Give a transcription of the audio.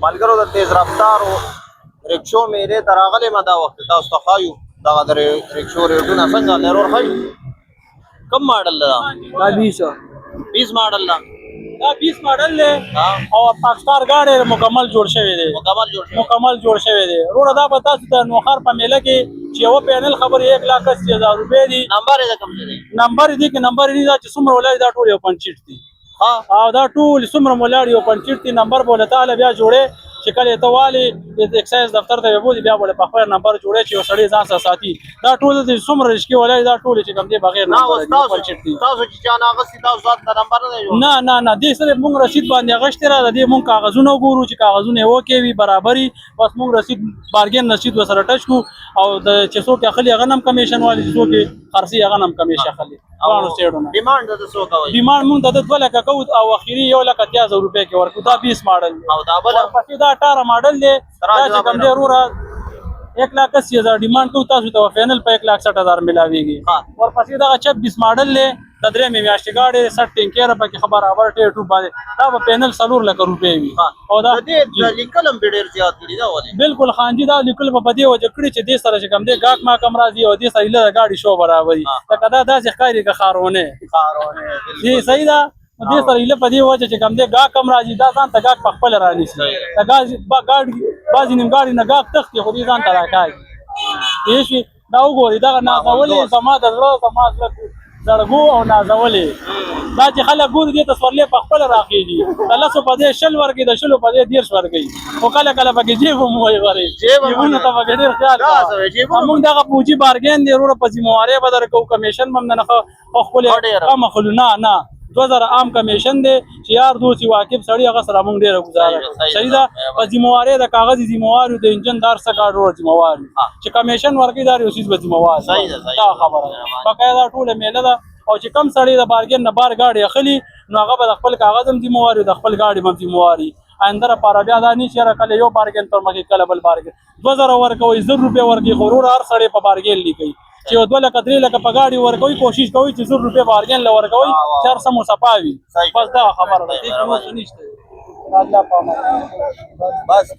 ملګرو د تیز رفتارو رکشو میلې ته راغلې دا وخت تاسو ته ښایو دغه د رکشو ریټونه څنګه لرور ښایو کم ماډل ده دا 20 ماډل ده دا 20 ماډل دی او پاکستان ګاډي مکمل جوړ شوی دی مکمل جوړ شوی دی وروره دا به تاسو د نوخر په میله کې چې یو پینل خبرې 1,80,000 روپۍ دي نمبر یې کوم دی نمبر دي کې نمبر دي دا چې څومره ولای دا ټول یو پنچیټ دي او دا ټول څومره مولاړ یو پنچیټ دي نمبر بوله تعالی بیا جوړې چې کله ته والی د ایکسایز دفتر ته وبودي بیا بوله په خپل نمبر جوړې چې یو سړی ځان سره ساتي دا ټول د څومره رشکي ولای دا ټول چې کوم دی بغیر نمبر تاسو چې چا ناغسي تاسو ځان د نمبر نه جوړ نه دې سره موږ رسید باندې غشت را دې موږ کاغذونه وګورو چې کاغذونه وکي وي برابرۍ بس موږ رسید بارګین رسید وسره ټچ کو او د چې څوک اخلي غنم کمیشن والی څوک خرسي غنم کمیشن اخلي وانه سیډونه ډیماند د څو کوي ډیماند موږ د 2 لک کو او اخیری 1,80,000 روپۍ کې ورکو دا 20 ماډل او دا بل پسې دا 18 ماډل دی دا چې کوم دی وروره 1,80,000 ډیماند کو تاسو ته فینل په 1,60,000 ملاويږي ورپسې دا 26 ماډل دی د درې میاشتې ګاډي 60 ټینکر په کې خبر اور ټیټو باندې دا په پینل 4 لک روپۍ وي او دا د لیکلم ډیر زیات کړي دا ولې بالکل خانجی دا لیکل په بدی وجه کړی چې دې سره چې کوم دی ګاک ما کم راځي او دې سره له ګاډي شو برابرۍ دا کدا داسې ښکاری که خارونه دې صحیح ده دې سره له په دې وجه چې کوم دی ګاک کم راځي دا ځان ته ګاک په خپل رانیسي دا ګاډي بازي نیم ګاډي نه ګاک تختی خو دې ځان ته راکای دې شي دا وګوري دا نازولې سما د زړه سما زړګو او نازولې دا چې خلک ګوري دې تصورلې په خپل راخېږي د لاسو په دې شل ورګي د شلو په دې 10 ورګي او کله کله پکې جیب مو وي غري جیبونه ته پکې ډېر خیال موږ دغه پوجي بارګین دی وروره په ذمہواری به درکو کمیشن هم نه خپل کم خلونه نه 2000 عام کمیشن دی چې یار دوی واقف سړی هغه سره موږ ډېر گزاره صحیح ده په ذمہواری د کاغذي ذمہواری د انجن دار څخه ډور ذمہواری چې کمیشن ورکړي دار یو څه ذمہواری صحیح ده خبره بقایا ټول میله ده او چې کم سړی د بارګین نه بار گاډي اخلي نو هغه به خپل کاغذ هم ذمہواری د خپل گاډي هم ذمہواری آینده لپاره بیا دا نه چې کله یو بارګین تر مخې کله بل بارګین 2000 ورکوي 1000 روپۍ ورکوي غرور هر سړی په بارګین لیکي چې 2 لک 3 لک په گاډي ورکوي کوشش کوي چې 100 روپۍ بارګین لور کوي 400 مصفاوي بس دا خبره ده چې نو نشته الله پامه بس